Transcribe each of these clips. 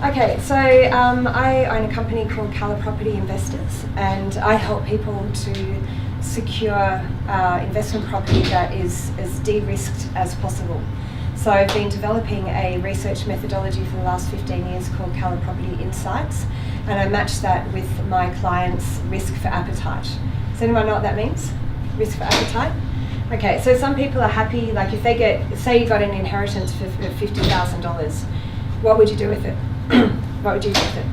Okay, so I own a company called Cala Property Investors, and I help people to secure investment property that is as de-risked as possible. So I've been developing a research methodology for the last 15 years called Cala Property Insights, and I match that with my clients' risk for appetite. Does anyone know what that means? Risk for appetite? Okay, so some people are happy, like if they get, say you got an inheritance for $50,000, what would you do with it? What would you do with it?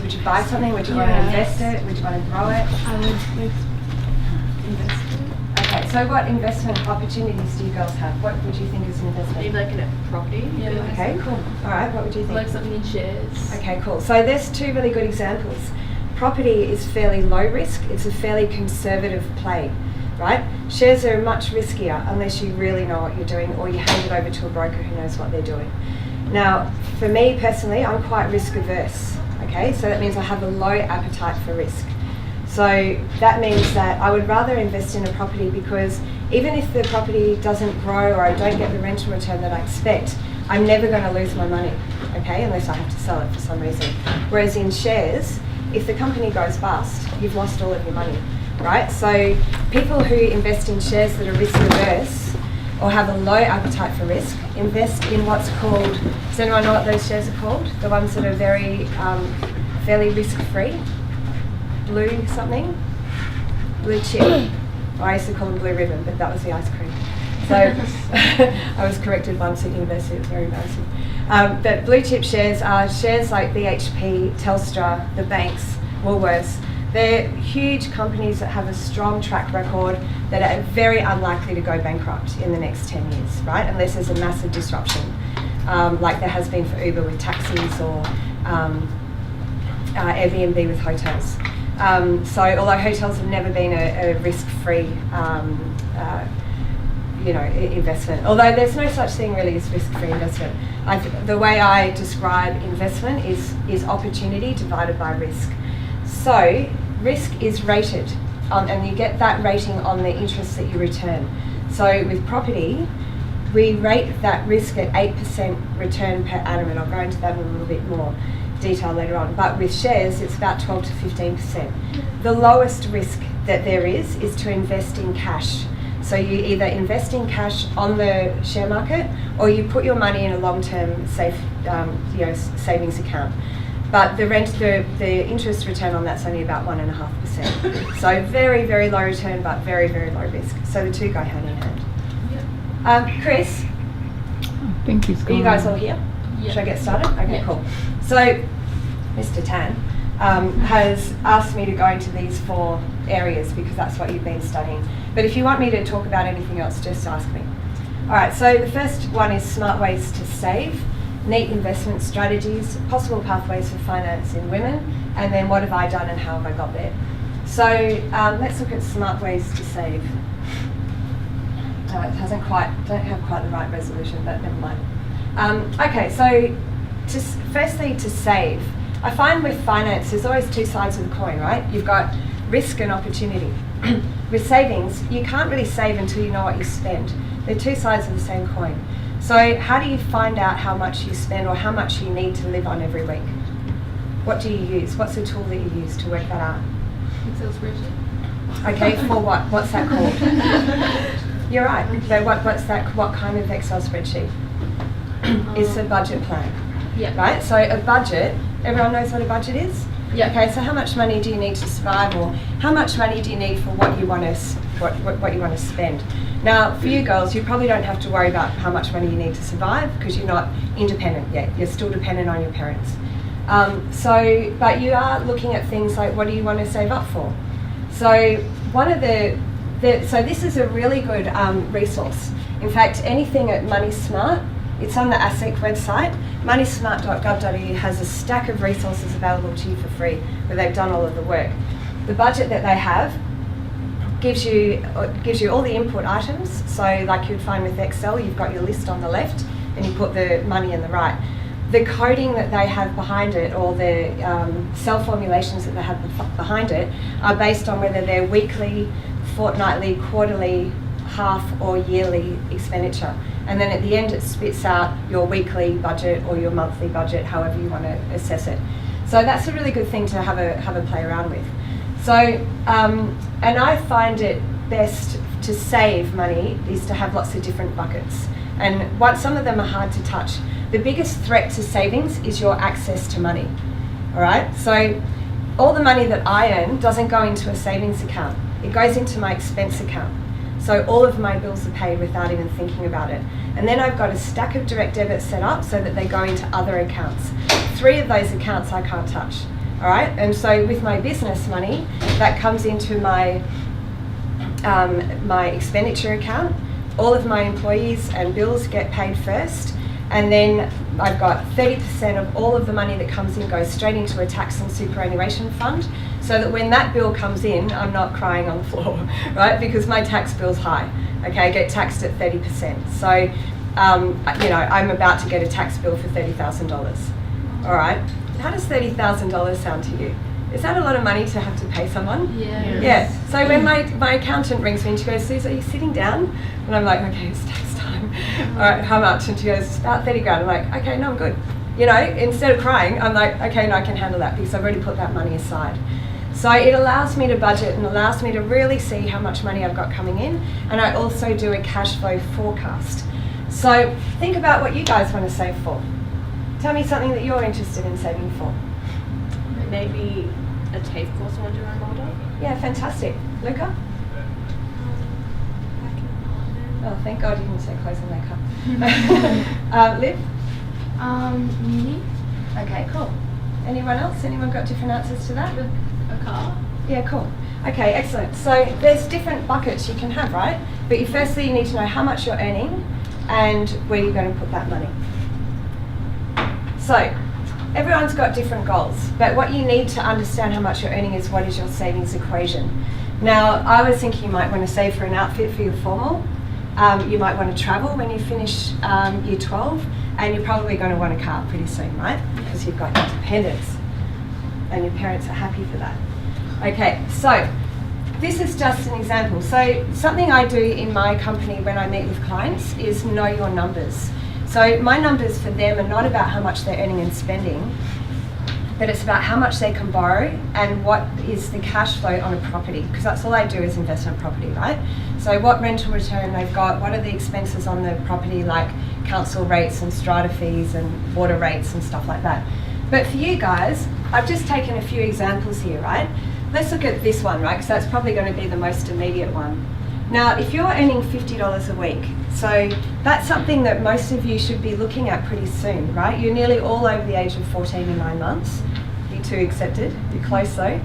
Would you buy something? Would you want to invest it? Would you want to grow it? I would invest it. Okay, so what investment opportunities do you girls have? What would you think is an investment? Maybe like in a property. Yeah. Okay, cool. All right, what would you think? Like something in shares. Okay, cool. So there's two really good examples. Property is fairly low risk. It's a fairly conservative play, right? Shares are much riskier unless you really know what you're doing or you hand it over to a broker who knows what they're doing. Now, for me personally, I'm quite risk averse, okay? So that means I have a low appetite for risk. So that means that I would rather invest in a property because even if the property doesn't grow or I don't get the rental return that I expect, I'm never going to lose my money, okay, unless I have to sell it for some reason. Whereas in shares, if the company goes bust, you've lost all of your money, right? So people who invest in shares that are risk averse or have a low appetite for risk invest in what's called, does anyone know what those shares are called? The ones that are very, fairly risk-free? Blue something? Blue chip. I used to call them blue ribbon, but that was the ice cream. So I was corrected once at university, it was very embarrassing. But blue chip shares are shares like BHP, Telstra, the banks, Woolworths. They're huge companies that have a strong track record that are very unlikely to go bankrupt in the next 10 years, right? Unless there's a massive disruption, like there has been for Uber with taxis or Airbnb with hotels. So although hotels have never been a risk-free investment, although there's no such thing really as risk-free investment. The way I describe investment is opportunity divided by risk. So risk is rated, and you get that rating on the interest that you return. So with property, we rate that risk at 8% return per annum, and I'll go into that in a little bit more detail later on. But with shares, it's about 12 to 15%. The lowest risk that there is to invest in cash. So you either invest in cash on the share market or you put your money in a long-term safe savings account. But the interest return on that's only about 1.5%. So very, very low return, but very, very low risk. So the two go hand in hand. Chris, I think he's are gone. you guys all here? Yeah. Should I get started? Okay, Yeah. cool. So Mr. Tan has asked me to go into these 4 areas because that's what you've been studying. But if you want me to talk about anything else, just ask me. All right, so the first one is smart ways to save, neat investment strategies, possible pathways for finance in women, and then what have I done and how have I got there. So let's look at smart ways to save. It don't have quite the right resolution, but never mind. Okay, so firstly to save. I find with finance, there's always two sides of the coin, right? You've got risk and opportunity. With savings, you can't really save until you know what you spend. They're two sides of the same coin. So how do you find out how much you spend or how much you need to live on every week? What do you use? What's the tool that you use to work that out? Excel spreadsheet. Okay, for what? What's that called? You're right. So what's that? What kind of Excel spreadsheet? It's a budget plan. Yeah. Right? So a budget, everyone knows what a budget is? Yeah. Okay, so how much money do you need to survive, or how much money do you need for what you want to what you want to spend? Now, for you girls, you probably don't have to worry about how much money you need to survive because you're not independent yet. You're still dependent on your parents. But you are looking at things like what do you want to save up for? So one of so this is a really good resource. In fact, anything at Money Smart, it's on the ASIC website. moneysmart.gov.au has a stack of resources available to you for free where they've done all of the work. The budget that they have gives you all the input items. So like you'd find with Excel, you've got your list on the left and you put the money in the right. The coding that they have behind it, or the cell formulations that they have behind it, are based on whether they're weekly, fortnightly, quarterly, half or yearly expenditure. And then at the end it spits out your weekly budget or your monthly budget, however you want to assess it. So that's a really good thing to have a play around with. So, and I find it best to save money is to have lots of different buckets. And some of them are hard to touch. The biggest threat to savings is your access to money, all right? So all the money that I earn doesn't go into a savings account. It goes into my expense account. So all of my bills are paid without even thinking about it. And then I've got a stack of direct debits set up so that they go into other accounts. 3 of those accounts I can't touch, all right? And so with my business money, that comes into my my expenditure account. All of my employees and bills get paid first, and then I've got 30% of all of the money that comes in goes straight into a tax and superannuation fund, so that when that bill comes in, I'm not crying on the floor, right? Because my tax bill's high. Okay, I get taxed at 30%. So, you know, I'm about to get a tax bill for $30,000. All right. How does $30,000 sound to you? Is that a lot of money to have to pay someone? Yeah. Yeah. So when my accountant rings me and she goes, "Suze, are you sitting down?" And I'm like, "Okay, it's tax time." All right, how much? And she goes, "It's about 30 grand. I'm like, "Okay, no, I'm good." You know, instead of crying, I'm like, "Okay, no, I can handle that because I've already put that money aside." So it allows me to budget and allows me to really see how much money I've got coming in. And I also do a cash flow forecast. So think about what you guys want to save for. Tell me something that you're interested in saving for. Maybe a TAFE course I want to do when I'm older. Yeah, fantastic. Luca? Back in Ireland. Oh, thank God you didn't say clothes and makeup. Liv? Uni. Okay, cool. Anyone else? Anyone got different answers to that? A car. Yeah, cool. Okay, excellent. So there's different buckets you can have, right? But firstly you need to know how much you're earning and where you're going to put that money. So everyone's got different goals, but what you need to understand how much you're earning is what is your savings equation. Now, I was thinking you might want to save for an outfit for your formal. You might want to travel when you finish year 12, and you're probably going to want a car pretty soon, right? Because you've got independence and your parents are happy for that. Okay, so this is just an example. So something I do in my company when I meet with clients is know your numbers. So my numbers for them are not about how much they're earning and spending, but it's about how much they can borrow and what is the cash flow on a property, because that's all I do is investment property, right? So what rental return they've got, what are the expenses on the property like council rates and strata fees and water rates and stuff like that. But for you guys, I've just taken a few examples here, right? Let's look at this one, right? Because that's probably going to be the most immediate one. Now, if you're earning $50 a week, so that's something that most of you should be looking at pretty soon, right? You're nearly all over the age of 14 in 9 months. You two accepted, you're close though.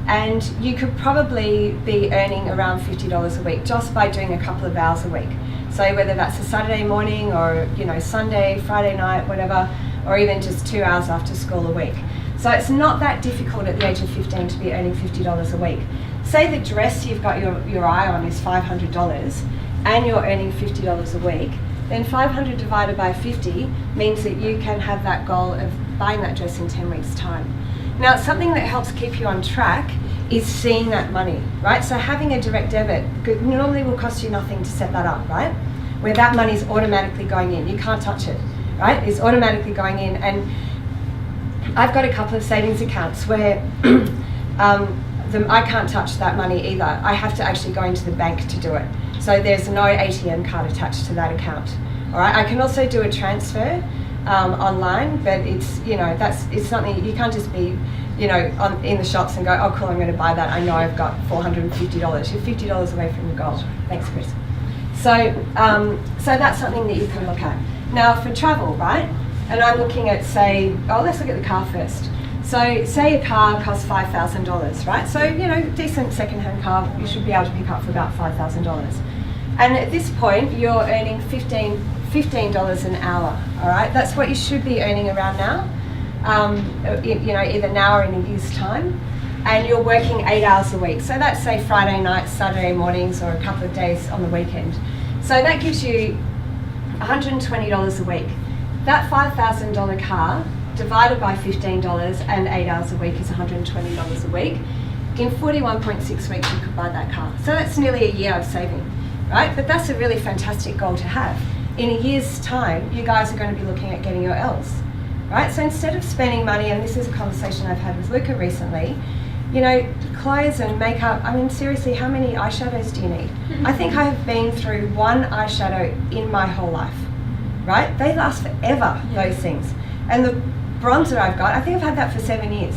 And you could probably be earning around $50 a week just by doing a couple of hours a week. So whether that's a Saturday morning or, you know, Sunday, Friday night, whatever, or even just 2 hours after school a week. So it's not that difficult at the age of 15 to be earning $50 a week. Say the dress you've got your eye on is $500 and you're earning $50 a week, then 500 divided by 50 means that you can have that goal of buying that dress in 10 weeks' time. Now, something that helps keep you on track is seeing that money, right? So having a direct debit normally will cost you nothing to set that up, right? Where that money is automatically going in. You can't touch it, right? It's automatically going in. And I've got a couple of savings accounts where I can't touch that money either. I have to actually go into the bank to do it. So there's no ATM card attached to that account. All right. I can also do a transfer online, but it's, you know, it's something you can't just be, you know, in the shops and go, oh cool, I'm going to buy that. I know I've got $450. You're $50 away from your goal. Thanks, Chris. So so that's something that you can look at. Now for travel, right? And I'm looking at, say, let's look at the car first. So say a car costs $5,000, right? So, you know, decent second-hand car, you should be able to pick up for about $5,000. And at this point, you're earning $15 an hour, all right? That's what you should be earning around now, you know, either now or in a year's time. And you're working 8 hours a week. So that's, say, Friday nights, Saturday mornings, or a couple of days on the weekend. So that gives you $120 a week. That $5,000 car divided by $15 and 8 hours a week is $120 a week. In 41.6 weeks you could buy that car. So that's nearly a year of saving. right? But that's a really fantastic goal to have. In a year's time, you guys are going to be looking at getting your L's, right? So instead of spending money, and this is a conversation I've had with Luca recently, you know, clothes and makeup, I mean, seriously, how many eyeshadows do you need? I think I have been through one eyeshadow in my whole life, right? They last forever, those things. And the bronzer I've got, I think I've had that for 7 years.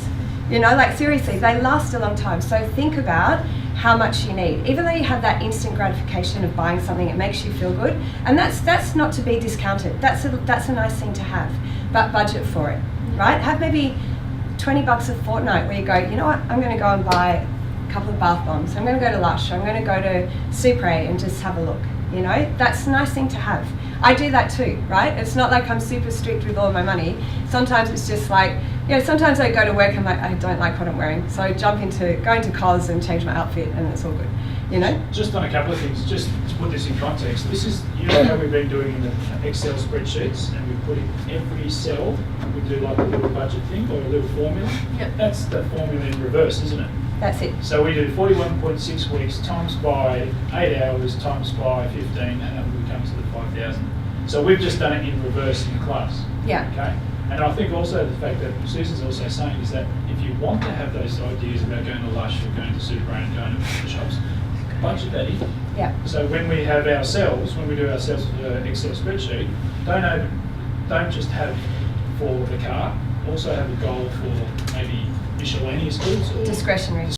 You know, like seriously, they last a long time. So think about how much you need. Even though you have that instant gratification of buying something, it makes you feel good. And that's not to be discounted. That's a nice thing to have, but budget for it, right? Have maybe $20 a fortnight where you go, you know what, I'm going to go and buy a couple of bath bombs. I'm going to go to Lush. I'm going to go to Supre and just have a look. You know, that's a nice thing to have. I do that too, right? It's not like I'm super strict with all of my money. Sometimes it's just like, you know, sometimes I go to work and I'm like, I don't like what I'm wearing. So I go into Cos and change my outfit and it's all good, you know? Just on a couple of things, just to put this in context, this is, you know how we've been doing in the Excel spreadsheets, and we put in every cell, we do like a little budget thing or a little formula. Yep. That's the formula in reverse, isn't it? That's it. So we do 41.6 weeks times by 8 hours times by 15, and that would come to the 5,000. So we've just done it in reverse in class. Yeah. Okay. And I think also the fact that Susan's also saying is that if you want to have those ideas about going to Lush or going to Super and going to the shops, budget that in. Yeah. So when we have ourselves, when we do ourselves an Excel spreadsheet, don't just have for the car, also have a goal for maybe miscellaneous goods or Discretionary.